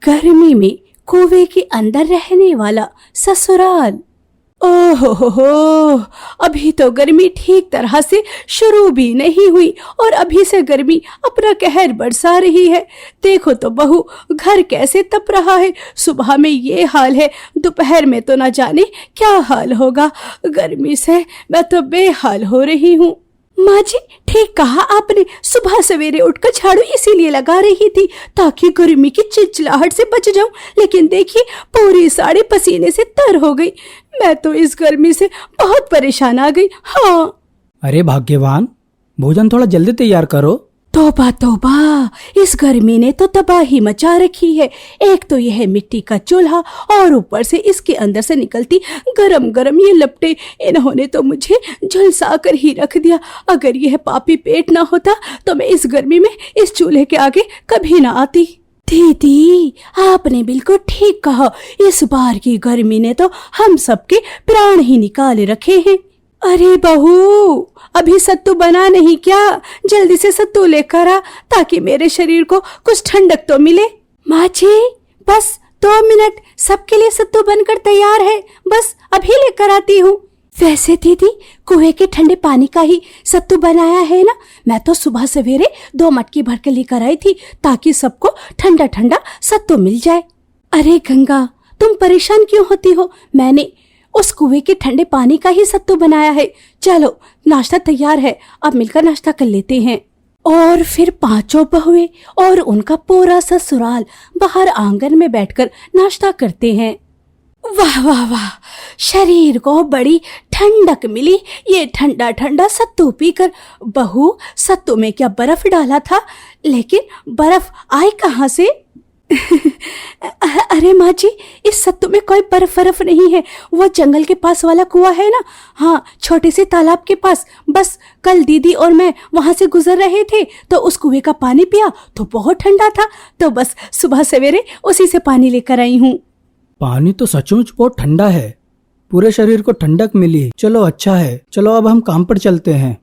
गर्मी में कुएं के अंदर रहने वाला ससुराल। ओहो, अभी तो गर्मी ठीक तरह से शुरू भी नहीं हुई और अभी से गर्मी अपना कहर बरसा रही है। देखो तो बहू, घर कैसे तप रहा है। सुबह में ये हाल है, दोपहर में तो न जाने क्या हाल होगा। गर्मी से मैं तो बेहाल हो रही हूँ। माँ जी, ठीक कहा आपने। सुबह सवेरे उठकर झाड़ू इसीलिए लगा रही थी ताकि गर्मी की चिलचिलाहट से बच जाऊं, लेकिन देखिए पूरी साड़ी पसीने से तर हो गई। मैं तो इस गर्मी से बहुत परेशान आ गई। हाँ। अरे भाग्यवान, भोजन थोड़ा जल्दी तैयार करो। तौबा तौबा, इस गर्मी ने तो तबाही मचा रखी है। एक तो यह मिट्टी का चूल्हा और ऊपर से इसके अंदर से निकलती गरम गरम ये लपटे, इन्होंने तो मुझे झुलसा कर ही रख दिया। अगर यह पापी पेट ना होता तो मैं इस गर्मी में इस चूल्हे के आगे कभी ना आती। दीदी, आपने बिल्कुल ठीक कहा। इस बार की गर्मी ने तो हम सबके प्राण ही निकाले रखे हैं। अरे बहू, अभी सत्तू बना नहीं क्या? जल्दी से सत्तू लेकर आ ताकि मेरे शरीर को कुछ ठंडक तो मिले। माँ जी, बस 2 मिनट, सबके लिए सत्तू बनकर तैयार है, बस अभी लेकर आती हूँ। वैसे दीदी, कुएं के ठंडे पानी का ही सत्तू बनाया है ना? मैं तो सुबह सवेरे 2 मटकी भर के लेकर आई थी ताकि सबको ठंडा ठंडा सत्तू मिल जाए। अरे गंगा, तुम परेशान क्यों होती हो? मैंने उस कुएं के ठंडे पानी का ही सत्तू बनाया है। चलो, नाश्ता तैयार है, अब मिलकर नाश्ता कर लेते हैं। और फिर 5 बहुएं और उनका पूरा ससुराल बाहर आंगन में बैठकर नाश्ता करते हैं। वाह वाह वाह, शरीर को बड़ी ठंडक मिली ये ठंडा ठंडा सत्तू पीकर। बहू, सत्तू में क्या बर्फ डाला था? लेकिन बर्फ आई कहाँ से? अरे माँ जी, इस सत्तू में कोई बर्फ नहीं है। वो जंगल के पास वाला कुआं है ना, हाँ, छोटे से तालाब के पास। बस कल दीदी और मैं वहां से गुजर रहे थे तो उस कुएं का पानी पिया तो बहुत ठंडा था, तो बस सुबह सवेरे उसी से पानी लेकर आई हूँ। पानी तो सचमुच बहुत ठंडा है, पूरे शरीर को ठंडक मिली। चलो अच्छा है, चलो अब हम काम पर चलते हैं।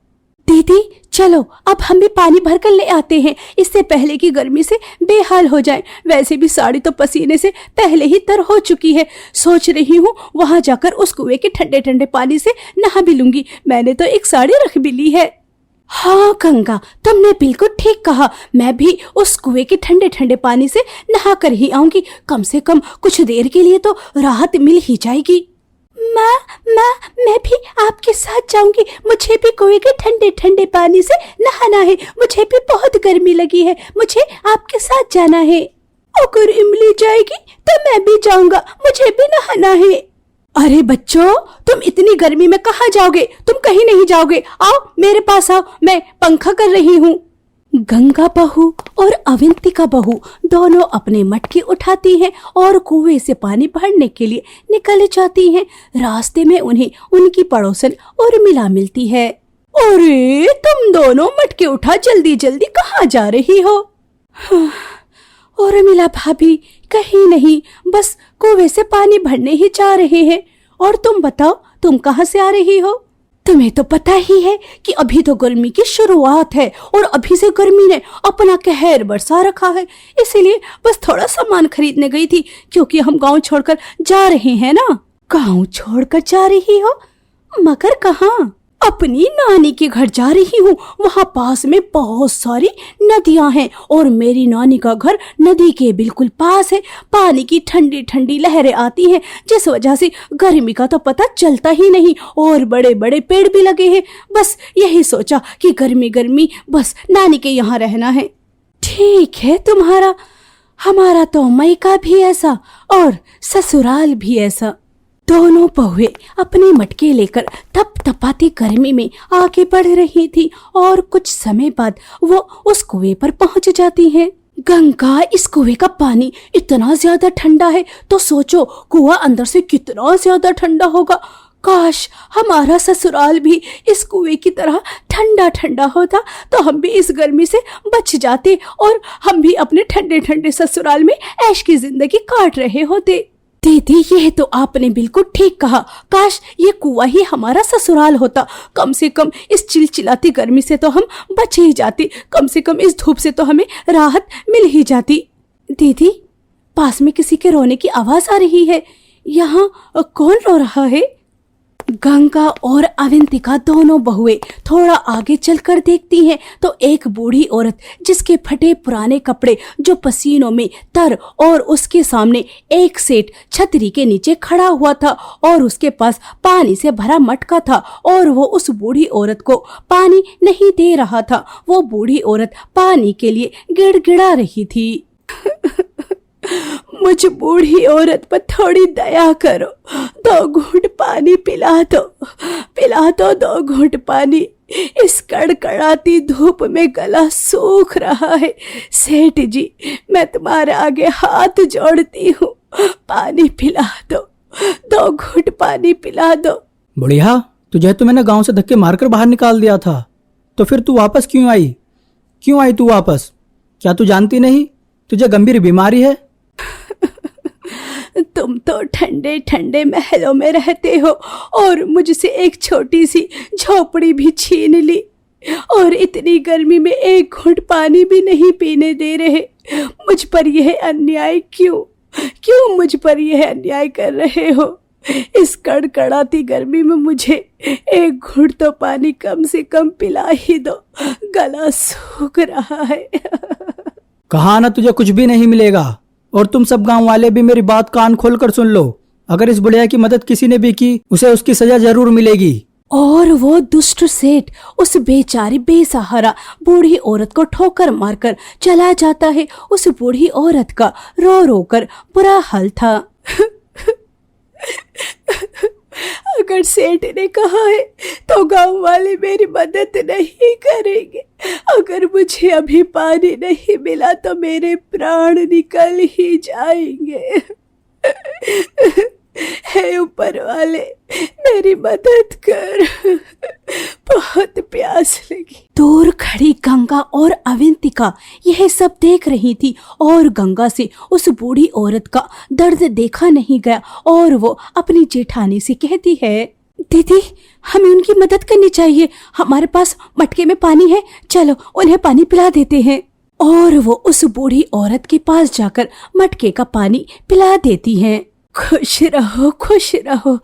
दीदी चलो, अब हम भी पानी भर कर ले आते हैं, इससे पहले कि गर्मी से बेहाल हो जाए। वैसे भी साड़ी तो पसीने से पहले ही तर हो चुकी है। सोच रही हूँ वहां जाकर उस कुएं के ठंडे ठंडे पानी से नहा भी लूंगी। मैंने तो एक साड़ी रख भी ली है। हाँ गंगा, तुमने बिल्कुल ठीक कहा। मैं भी उस कुएं के ठंडे ठंडे पानी से नहा कर ही आऊंगी। कम से कम कुछ देर के लिए तो राहत मिल ही जाएगी। माँ, मैं भी आपके साथ जाऊंगी। मुझे भी कुएं के ठंडे ठंडे पानी से नहाना है। मुझे भी बहुत गर्मी लगी है, मुझे आपके साथ जाना है। अगर इमली जाएगी तो मैं भी जाऊंगा, मुझे भी नहाना है। अरे बच्चों, तुम इतनी गर्मी में कहाँ जाओगे? तुम कहीं नहीं जाओगे। आओ मेरे पास आओ, मैं पंखा कर रही हूँ। गंगा बहू और अवंतिका बहू दोनों अपने मटके उठाती हैं और कुएं से पानी भरने के लिए निकल जाती हैं। रास्ते में उन्हें उनकी पड़ोसन उर्मिला मिलती है। अरे तुम दोनों मटके उठा जल्दी जल्दी कहाँ जा रही हो? उर्मिला भाभी, कहीं नहीं, बस कुएं से पानी भरने ही जा रहे हैं। और तुम बताओ, तुम कहाँ से आ रही हो? तुम्हें तो पता ही है कि अभी तो गर्मी की शुरुआत है और अभी से गर्मी ने अपना कहर बरसा रखा है। इसीलिए बस थोड़ा सामान खरीदने गई थी, क्योंकि हम गांव छोड़कर जा रहे हैं ना। गांव छोड़कर जा रही हो? मगर कहाँ? अपनी नानी के घर जा रही हूँ। वहाँ पास में बहुत सारी नदियाँ हैं और मेरी नानी का घर नदी के बिल्कुल पास है। पानी की ठंडी ठंडी लहरें आती हैं, जिस वजह से गर्मी का तो पता चलता ही नहीं। और बड़े बड़े पेड़ भी लगे हैं। बस यही सोचा कि गर्मी गर्मी बस नानी के यहाँ रहना है। ठीक है तुम्हारा, हमारा तो मायका भी ऐसा और ससुराल भी ऐसा। दोनों बहुएं अपने मटके लेकर तप तपाती गर्मी में आगे बढ़ रही थी और कुछ समय बाद वो उस कुएं पर पहुंच जाती हैं। गंगा, इस कुएं का पानी इतना ज्यादा ठंडा है तो सोचो कुआं अंदर से कितना ज्यादा ठंडा होगा। काश हमारा ससुराल भी इस कुएं की तरह ठंडा ठंडा होता तो हम भी इस गर्मी से बच जाते और हम भी अपने ठंडे ठंडे ससुराल में ऐश की जिंदगी काट रहे होते। दीदी, यह तो आपने बिल्कुल ठीक कहा। काश ये कुआं ही हमारा ससुराल होता। कम से कम इस चिलचिलाती गर्मी से तो हम बच ही जाते। कम से कम इस धूप से तो हमें राहत मिल ही जाती। दीदी, पास में किसी के रोने की आवाज आ रही है। यहाँ कौन रो रहा है? गंगा और अवंतिका दोनों बहुएं थोड़ा आगे चलकर देखती हैं तो एक बूढ़ी औरत जिसके फटे पुराने कपड़े जो पसीनों में तर और उसके सामने एक सेठ छतरी के नीचे खड़ा हुआ था और उसके पास पानी से भरा मटका था और वो उस बूढ़ी औरत को पानी नहीं दे रहा था। वो बूढ़ी औरत पानी के लिए गिड़गिड़ा रही थी। मुझ बूढ़ी औरत पर थोड़ी दया करो, 2 घूंट पानी पिला दो 2 घूंट पानी। इस कड़कड़ाती धूप में गला सूख रहा है। सेठ जी, मैं तुम्हारे आगे हाथ जोड़ती हूँ, पानी पिला दो, 2 घूंट पानी पिला दो। बुढ़िया, तुझे तो मैंने गांव से धक्के मारकर बाहर निकाल दिया था, तो फिर तू वापस क्यों आई? क्यों आई तू वापस? क्या तू जानती नहीं तुझे गंभीर बीमारी है? तुम तो ठंडे ठंडे महलों में रहते हो और मुझसे एक छोटी सी झोपड़ी भी छीन ली और इतनी गर्मी में 1 घूंट पानी भी नहीं पीने दे रहे। मुझ पर यह अन्याय क्यों मुझ पर यह अन्याय कर रहे हो? इस कड़कड़ाती गर्मी में मुझे 1 घूंट तो पानी कम से कम पिला ही दो, गला सूख रहा है। कहा ना तुझे कुछ भी नहीं मिलेगा। और तुम सब गांव वाले भी मेरी बात कान खोल कर सुन लो, अगर इस बुढ़िया की मदद किसी ने भी की उसे उसकी सजा जरूर मिलेगी। और वो दुष्ट सेठ उस बेचारी बेसहारा बूढ़ी औरत को ठोकर मारकर चला जाता है। उस बूढ़ी औरत का रो रो कर बुरा हाल था। अगर सेठ ने कहा है तो गांव वाले मेरी मदद नहीं करेंगे। अगर मुझे अभी पानी नहीं मिला तो मेरे प्राण निकल ही जाएंगे। हे ऊपर वाले, मेरी मदद कर, बहुत प्यास लगी। दूर खड़ी गंगा और अवंतिका यह सब देख रही थी और गंगा से उस बूढ़ी औरत का दर्द देखा नहीं गया और वो अपनी जेठानी से कहती है, दीदी, हमें उनकी मदद करनी चाहिए। हमारे पास मटके में पानी है, चलो उन्हें पानी पिला देते हैं। और वो उस बूढ़ी औरत के पास जाकर मटके का पानी पिला देती हैं। खुश रहो, खुश रहो।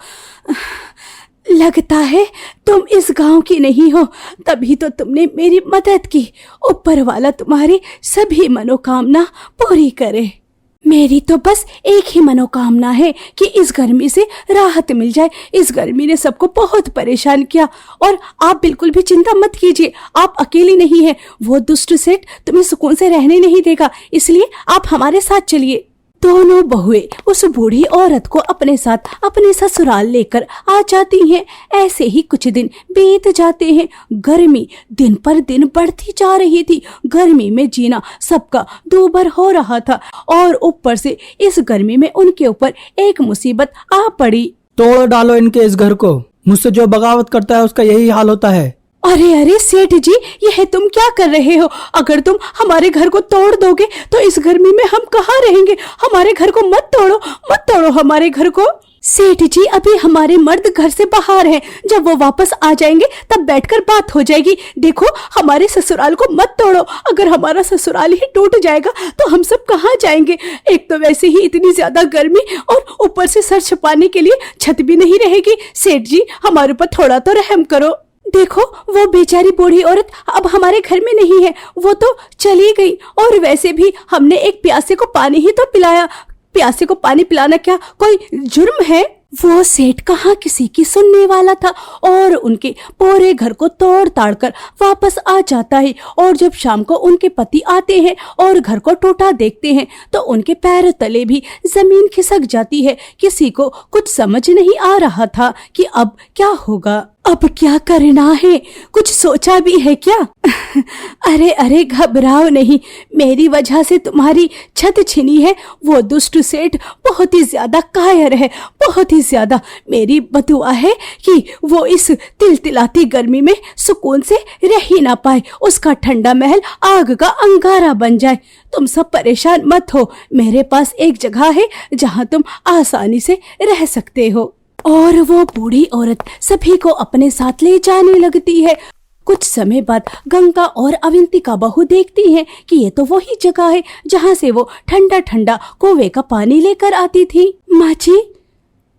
लगता है तुम इस गांव की नहीं हो, तभी तो तुमने मेरी मदद की। ऊपर वाला तुम्हारी सभी मनोकामना पूरी करे। मेरी तो बस एक ही मनोकामना है कि इस गर्मी से राहत मिल जाए। इस गर्मी ने सबको बहुत परेशान किया और आप बिल्कुल भी चिंता मत कीजिए, आप अकेली नहीं है। वो दुष्ट सेठ तुम्हें सुकून से रहने नहीं देगा, इसलिए आप हमारे साथ चलिए। दोनों बहुएं उस बूढ़ी औरत को अपने साथ अपने ससुराल लेकर आ जाती हैं। ऐसे ही कुछ दिन बीत जाते हैं। गर्मी दिन पर दिन बढ़ती जा रही थी। गर्मी में जीना सबका दूभर हो रहा था और ऊपर से इस गर्मी में उनके ऊपर एक मुसीबत आ पड़ी। तोड़ डालो इनके इस घर को। मुझसे जो बगावत करता है उसका यही हाल होता है। अरे अरे सेठ जी, यह तुम क्या कर रहे हो? अगर तुम हमारे घर को तोड़ दोगे तो इस गर्मी में हम कहाँ रहेंगे? हमारे घर को मत तोड़ो हमारे घर को। सेठ जी, अभी हमारे मर्द घर से बाहर हैं, जब वो वापस आ जाएंगे तब बैठकर बात हो जाएगी। देखो, हमारे ससुराल को मत तोड़ो, अगर हमारा ससुराल ही टूट जाएगा तो हम सब कहाँ जाएंगे? एक तो वैसे ही इतनी ज्यादा गर्मी और ऊपर से सर छुपाने के लिए छत भी नहीं रहेगी। सेठ जी, हमारे ऊपर थोड़ा तो रहम करो। देखो, वो बेचारी बूढ़ी औरत अब हमारे घर में नहीं है, वो तो चली गई। और वैसे भी हमने एक प्यासे को पानी ही तो पिलाया। प्यासे को पानी पिलाना क्या कोई जुर्म है? वो सेठ कहाँ किसी की सुनने वाला था और उनके पूरे घर को तोड़ ताड़ कर वापस आ जाता है। और जब शाम को उनके पति आते हैं और घर को टूटा देखते हैं तो उनके पैर तले भी जमीन खिसक जाती है। किसी को कुछ समझ नहीं आ रहा था कि अब क्या होगा, अब क्या करना है। कुछ सोचा भी है क्या? अरे अरे, घबराओ नहीं, मेरी वजह से तुम्हारी छत छिनी है। वो दुष्ट सेठ बहुत ही ज्यादा कायर है, बहुत ही ज्यादा। मेरी बदुआ है कि वो इस तिलतिलाती गर्मी में सुकून से रह ही ना पाए, उसका ठंडा महल आग का अंगारा बन जाए। तुम सब परेशान मत हो, मेरे पास एक जगह है जहां तुम आसानी से रह सकते हो। और वो बूढ़ी औरत सभी को अपने साथ ले जाने लगती है। कुछ समय बाद गंगा और अवंतिका बहू देखती हैं कि ये तो वही जगह है जहाँ से वो ठंडा ठंडा कुएं का पानी लेकर आती थी। माँ जी,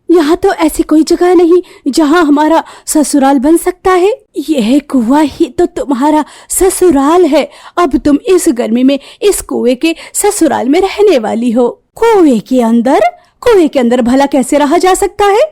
यहाँ तो ऐसी कोई जगह नहीं जहाँ हमारा ससुराल बन सकता है। यह कुआं ही तो तुम्हारा ससुराल है। अब तुम इस गर्मी में इस कुएं के ससुराल में रहने वाली हो। कुएं के अंदर भला कैसे रहा जा सकता है?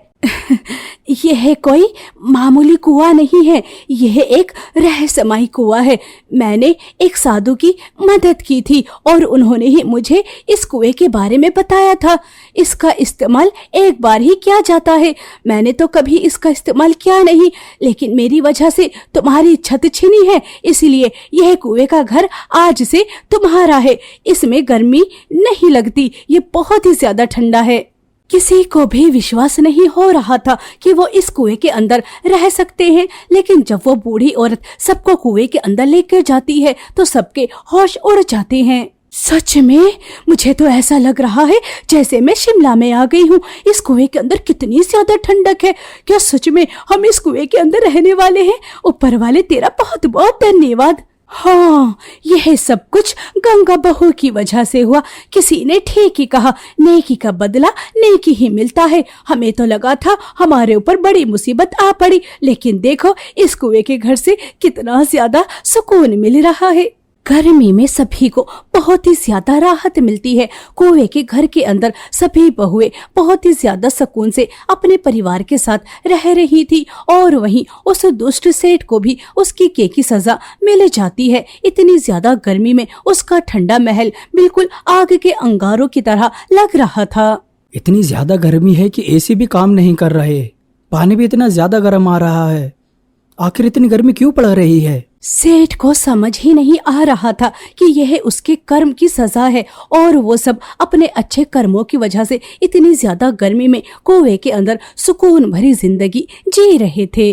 यह कोई मामूली कुआं नहीं है, यह एक रहस्यमय कुआं है। मैंने एक साधु की मदद की थी और उन्होंने ही मुझे इस कुएं के बारे में बताया था। इसका इस्तेमाल एक बार ही किया जाता है। मैंने तो कभी इसका इस्तेमाल किया नहीं, लेकिन मेरी वजह से तुम्हारी छत छिनी है, इसलिए यह कुएं का घर आज से तुम्हारा है। इसमें गर्मी नहीं लगती, ये बहुत ही ज्यादा ठंडा है। किसी को भी विश्वास नहीं हो रहा था कि वो इस कुएं के अंदर रह सकते हैं, लेकिन जब वो बूढ़ी औरत सबको कुएं के अंदर लेकर जाती है तो सबके होश उड़ जाते हैं। सच में मुझे तो ऐसा लग रहा है जैसे मैं शिमला में आ गई हूँ। इस कुएं के अंदर कितनी ज्यादा ठंडक है। क्या सच में हम इस कुएं के अंदर रहने वाले हैं? ऊपर वाले तेरा बहुत बहुत धन्यवाद। हाँ, यह सब कुछ गंगा बहू की वजह से हुआ। किसी ने ठीक ही कहा, नेकी का बदला नेकी ही मिलता है। हमें तो लगा था हमारे ऊपर बड़ी मुसीबत आ पड़ी, लेकिन देखो इस कुएं के घर से कितना ज्यादा सुकून मिल रहा है। गर्मी में सभी को बहुत ही ज्यादा राहत मिलती है। कुएं के घर के अंदर सभी बहुएं बहुत ही ज्यादा सुकून से अपने परिवार के साथ रह रही थी और वहीं उस दुष्ट सेठ को भी उसकी की सजा मिल जाती है। इतनी ज्यादा गर्मी में उसका ठंडा महल बिल्कुल आग के अंगारों की तरह लग रहा था। इतनी ज्यादा गर्मी है कि एसी भी काम नहीं कर रहे, पानी भी इतना ज्यादा गर्म आ रहा है। आखिर इतनी गर्मी क्यों पड़ रही है? सेठ को समझ ही नहीं आ रहा था कि यह उसके कर्म की सजा है और वो सब अपने अच्छे कर्मों की वजह से इतनी ज्यादा गर्मी में कुएं के अंदर सुकून भरी जिंदगी जी रहे थे।